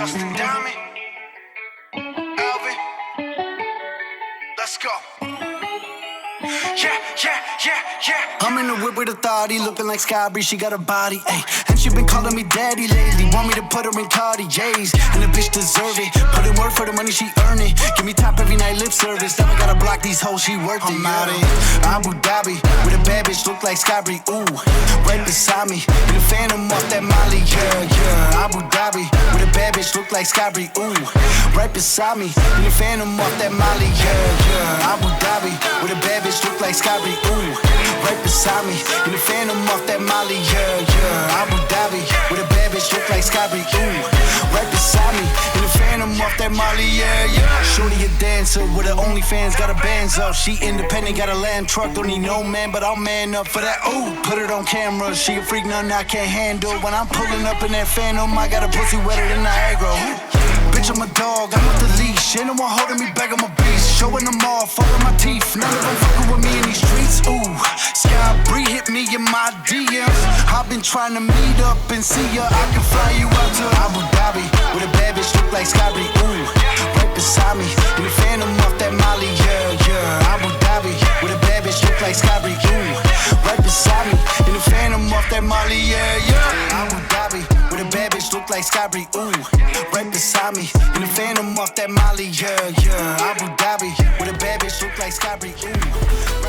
Justin Diamond, Alvin, let's go. Yeah. I'm in the whip with authority, looking like Skybreeze, she got a body, ayy. And she been calling me daddy lately, want me to put her in Cartier's, and the bitch deserve it. Put in work for the money, she earn it. Give me top every night, lip service. Never gotta block these hoes, she worth it. I'm out in Abu Dhabi, with a bad bitch, look like Skybreeze, ooh. Right beside me, in the phantom off that Molly, yeah. Abu Dhabi, with a bad bitch, look like Skybreeze, ooh. Right beside me, in the phantom off that Molly, yeah. Abu Dhabi, with a bad bitch, look like Skybreeze, ooh. Right beside me, in the phantom off that Molly, yeah. Abu Dhabi, with a bad bitch, look like Skybreeze, ooh. Right beside me, in the phantom off that Molly, yeah. Shorty a dancer with her OnlyFans, got her bands up. She independent, got a land truck, don't need no man, but I'll man up for that, ooh. Put it on camera, she a freak, nothing I can't handle. When I'm pulling up in that phantom, I got a pussy wetter than Niagara. Bitch, I'm a dog, I'm with the leash. Ain't no one holding me back, I'm a beast. Showing them all, fucking my teeth. None of them fucking with me in these streets, ooh. Skybreeze hit me in my DMs. I've been trying to meet up and see ya. I can fly you out to Abu Dhabi, with a bad bitch look like Skybreeze, ooh. Right beside me, in the phantom off that Molly, yeah. Abu Dhabi, with a bad bitch look like Skybreeze, ooh. Right beside me, in the phantom off that Molly, yeah. Abu Dhabi, with a bad bitch look like Skybreeze, ooh. Right beside me, in the phantom off that Molly, yeah. Abu Dhabi, with a bad bitch look like Skybreeze, ooh.